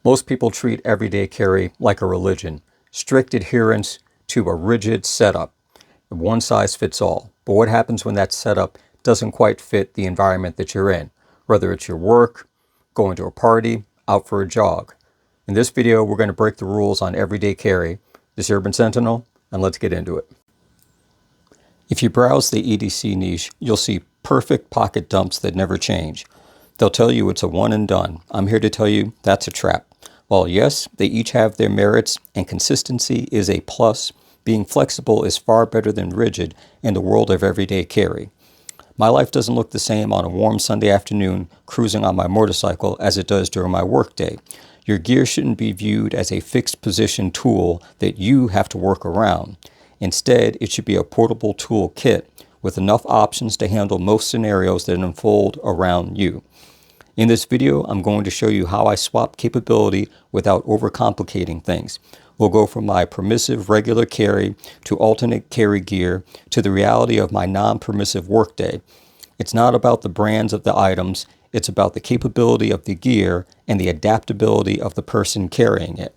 Most people treat everyday carry like a religion, strict adherence to a rigid setup, one size fits all. But what happens when that setup doesn't quite fit the environment that you're in, whether it's your work, going to a party, out for a jog? In this video, we're going to break the rules on everyday carry, this Urban Sentinel, and let's get into it. If you browse the EDC niche, you'll see perfect pocket dumps that never change. They'll tell you it's a one and done. I'm here to tell you that's a trap. While yes, they each have their merits and consistency is a plus, being flexible is far better than rigid in the world of everyday carry. My life doesn't look the same on a warm Sunday afternoon cruising on my motorcycle as it does during my workday. Your gear shouldn't be viewed as a fixed position tool that you have to work around. Instead, it should be a portable tool kit with enough options to handle most scenarios that unfold around you. In this video, I'm going to show you how I swap capability without overcomplicating things. We'll go from my permissive regular carry to alternate carry gear to the reality of my non-permissive workday. It's not about the brands of the items, it's about the capability of the gear and the adaptability of the person carrying it.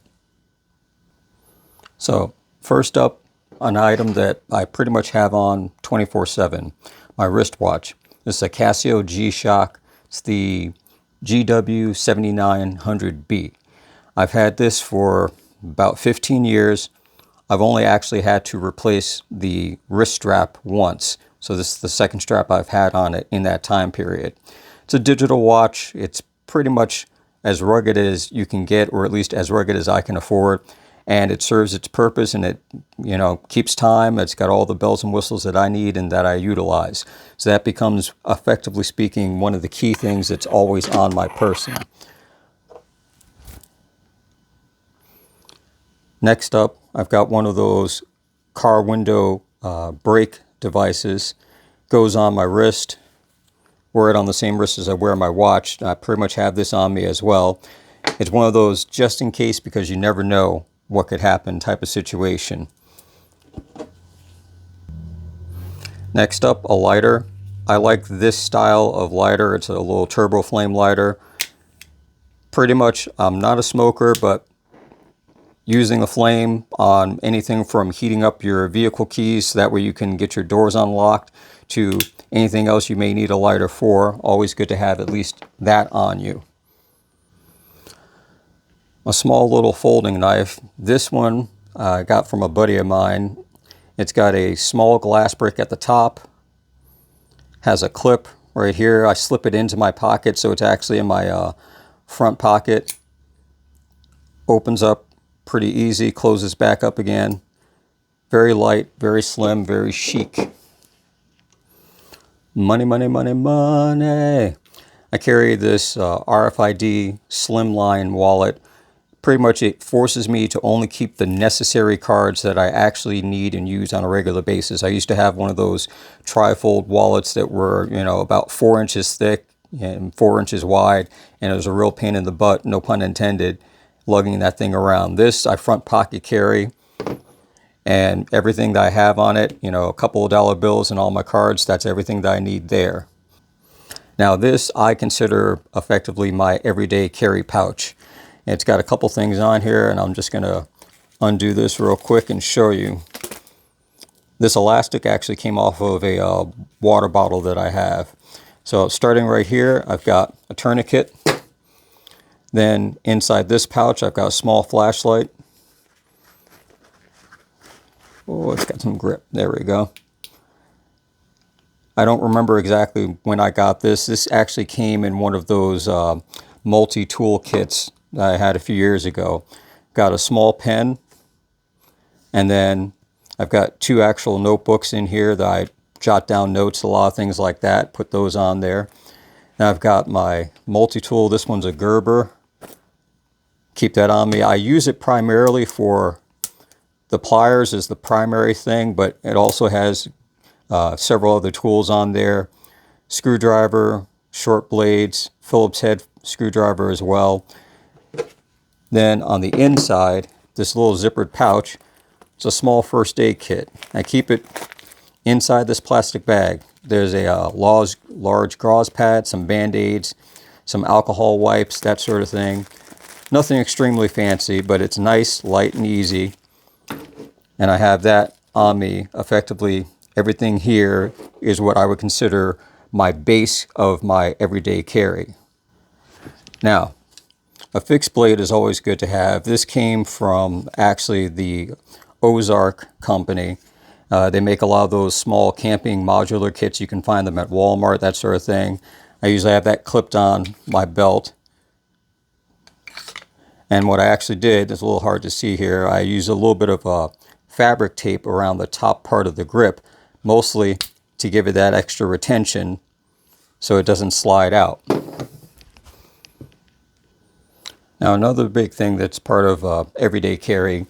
So, first up, an item that I pretty much have on 24/7, my wristwatch. This is a Casio G-Shock. It's the GW7900B. I've had this for about 15 years. I've only actually had to replace the wrist strap once. So this is the second strap I've had on it in that time period. It's a digital watch. It's pretty much as rugged as you can get, or at least as rugged as I can afford. And it serves its purpose, and it, keeps time. It's got all the bells and whistles that I need and that I utilize. So that becomes, effectively speaking, one of the key things that's always on my person. Next up, I've got one of those car window brake devices. Goes on my wrist. Wear it on the same wrist as I wear my watch. I pretty much have this on me as well. It's one of those just in case, because you never know what could happen type of situation. Next up, a lighter. I like this style of lighter. It's a little turbo flame lighter. Pretty much, I'm not a smoker, but using the flame on anything from heating up your vehicle keys so that way you can get your doors unlocked to anything else you may need a lighter for. Always good to have at least that on you. A small little folding knife. This one I got from a buddy of mine. It's got a small glass brick at the top. Has a clip right here. I slip it into my pocket, so it's actually in my front pocket. Opens up pretty easy, closes back up again. Very light, very slim, very chic. Money, money, money, money. I carry this RFID slimline wallet. Pretty much it forces me to only keep the necessary cards that I actually need and use on a regular basis. I used to have one of those trifold wallets that were, about 4 inches thick and 4 inches wide, and it was a real pain in the butt, no pun intended, lugging that thing around. This I front pocket carry, and everything that I have on it, a couple of dollar bills and all my cards, that's everything that I need there. Now this I consider effectively my everyday carry pouch. It's got a couple things on here, and I'm just going to undo this real quick and show you. This elastic actually came off of a water bottle that I have. So starting right here, I've got a tourniquet. Then inside this pouch, I've got a small flashlight. Oh, it's got some grip. There we go. I don't remember exactly when I got this. This actually came in one of those multi-tool kits that I had a few years ago. Got a small pen, and then I've got 2 actual notebooks in here that I jot down notes, a lot of things like that, put those on there. Now I've got my multi-tool. This one's a Gerber. Keep that on me. I use it primarily for the pliers is the primary thing, but it also has several other tools on there. Screwdriver, short blades, Phillips head screwdriver as well. Then on the inside, this little zippered pouch, it's a small first aid kit. I keep it inside this plastic bag. There's a large gauze pad, some Band-Aids, some alcohol wipes, that sort of thing. Nothing extremely fancy, but it's nice, light, and easy. And I have that on me. Effectively, everything here is what I would consider my base of my everyday carry. Now, a fixed blade is always good to have. This came from actually the Ozark company. They make a lot of those small camping modular kits. You can find them at Walmart, that sort of thing. I usually have that clipped on my belt. And what I actually did, it's a little hard to see here, I used a little bit of fabric tape around the top part of the grip, mostly to give it that extra retention so it doesn't slide out. Now, another big thing that's part of everyday carry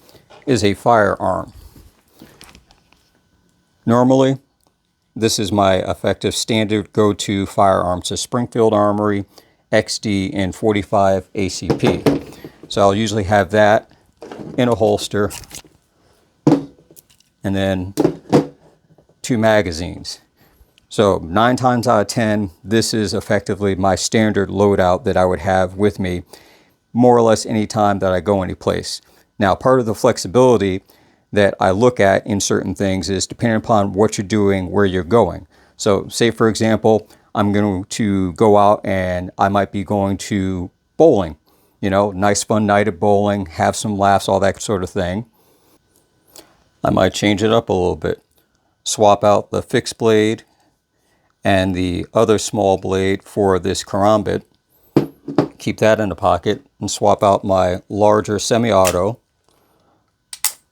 is a firearm. Normally, this is my effective standard go-to firearm. It's a Springfield Armory XD in 45 ACP. So I'll usually have that in a holster and then 2 magazines. So 9 times out of 10, this is effectively my standard loadout that I would have with me more or less any time that I go any place. Now, part of the flexibility that I look at in certain things is depending upon what you're doing, where you're going. So say, for example, I'm going to go out and I might be going to bowling. You know, nice fun night at bowling, have some laughs, all that sort of thing. I might change it up a little bit. Swap out the fixed blade and the other small blade for this karambit. Keep that in the pocket and swap out my larger semi-auto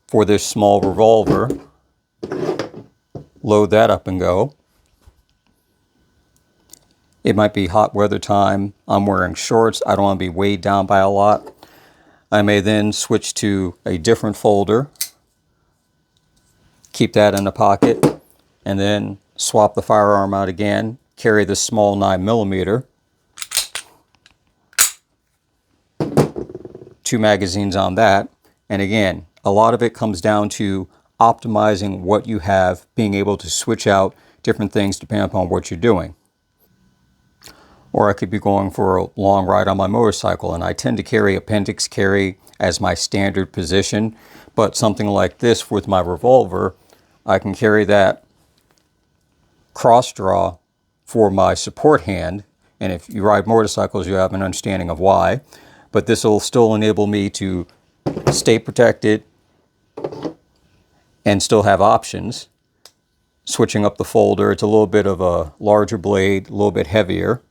for this small revolver. Load that up and go. It might be hot weather time. I'm wearing shorts. I don't want to be weighed down by a lot. I may then switch to a different folder. Keep that in the pocket and then swap the firearm out again. Carry this small 9mm. 2 magazines on that. And again, a lot of it comes down to optimizing what you have, being able to switch out different things depending upon what you're doing. Or I could be going for a long ride on my motorcycle, and I tend to carry appendix carry as my standard position, but something like this with my revolver, I can carry that cross draw for my support hand, and if you ride motorcycles you have an understanding of why, but this will still enable me to stay protected and still have options. Switching up the folder, it's a little bit of a larger blade, a little bit heavier,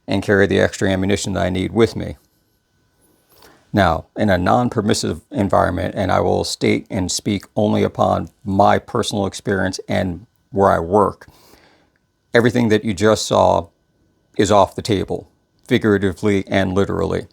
and carry the extra ammunition that I need with me. Now, in a non-permissive environment, and I will state and speak only upon my personal experience and where I work, everything that you just saw is off the table, figuratively and literally.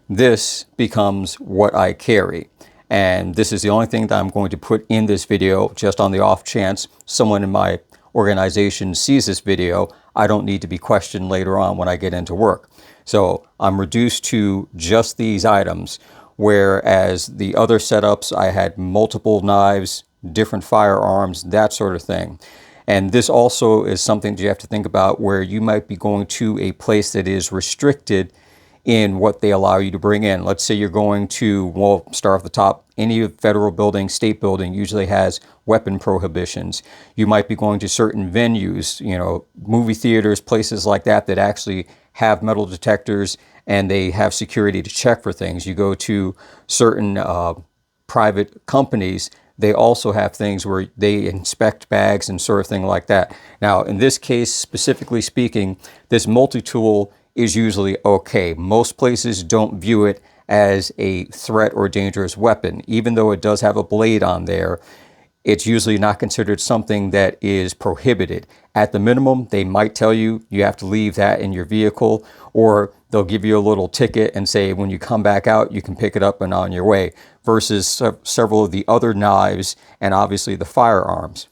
This becomes what I carry. And this is the only thing that I'm going to put in this video, just on the off chance someone in my organization sees this video. I don't need to be questioned later on when I get into work. So I'm reduced to just these items, whereas the other setups, I had multiple knives, different firearms, that sort of thing. And this also is something that you have to think about, where you might be going to a place that is restricted in what they allow you to bring in. Let's say you're going to, well, start off the top, any federal building, state building usually has weapon prohibitions. You might be going to certain venues, you know, movie theaters, places like that that actually have metal detectors and they have security to check for things. You go to certain private companies, they also have things where they inspect bags and sort of thing like that. Now, in this case, specifically speaking, this multi-tool is usually okay. Most places don't view it as a threat or dangerous weapon. Even though it does have a blade on there, it's usually not considered something that is prohibited. At the minimum, they might tell you you have to leave that in your vehicle, or they'll give you a little ticket and say when you come back out, you can pick it up and on your way, versus several of the other knives and obviously the firearms.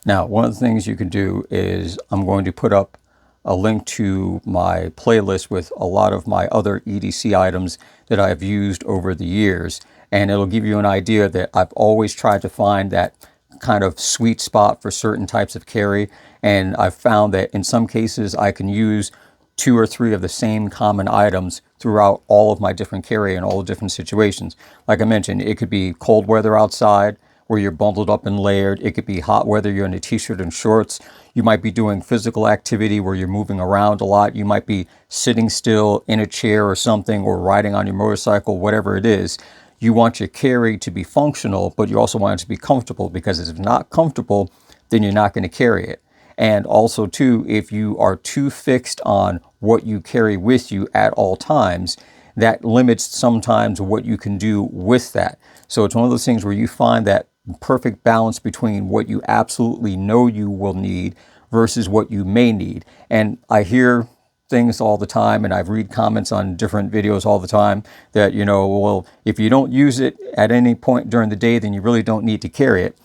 Now, one of the things you can do is I'm going to put up a link to my playlist with a lot of my other EDC items that I've used over the years. And it'll give you an idea that I've always tried to find that kind of sweet spot for certain types of carry. And I've found that in some cases I can use 2 or 3 of the same common items throughout all of my different carry and all the different situations. Like I mentioned, it could be cold weather outside where you're bundled up and layered. It could be hot weather, you're in a t-shirt and shorts. You might be doing physical activity where you're moving around a lot. You might be sitting still in a chair or something, or riding on your motorcycle, whatever it is. You want your carry to be functional, but you also want it to be comfortable, because if it's not comfortable, then you're not going to carry it. And also too, if you are too fixed on what you carry with you at all times, that limits sometimes what you can do with that. So it's one of those things where you find that perfect balance between what you absolutely know you will need versus what you may need. And I hear things all the time, and I've read comments on different videos all the time that, well, if you don't use it at any point during the day, then you really don't need to carry it.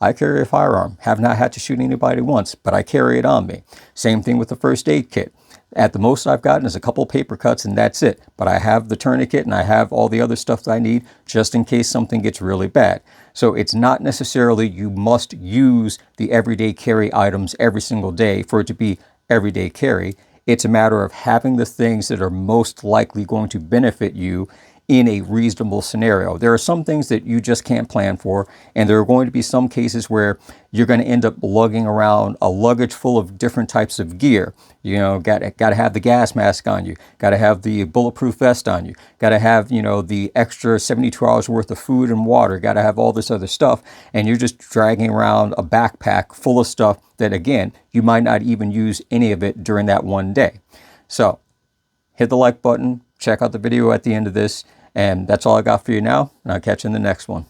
I carry a firearm. Have not had to shoot anybody once, but I carry it on me. Same thing with the first aid kit. At the most I've gotten is a couple paper cuts, and that's it. But I have the tourniquet, and I have all the other stuff that I need just in case something gets really bad. So it's not necessarily you must use the everyday carry items every single day for it to be everyday carry. It's a matter of having the things that are most likely going to benefit you in a reasonable scenario. There are some things that you just can't plan for, and there are going to be some cases where you're going to end up lugging around a luggage full of different types of gear. Got to have the gas mask on you, got to have the bulletproof vest on you, got to have, the extra 72 hours worth of food and water, got to have all this other stuff, and you're just dragging around a backpack full of stuff that, again, you might not even use any of it during that one day. So hit the like button, check out the video at the end of this, and that's all I got for you now, and I'll catch you in the next one.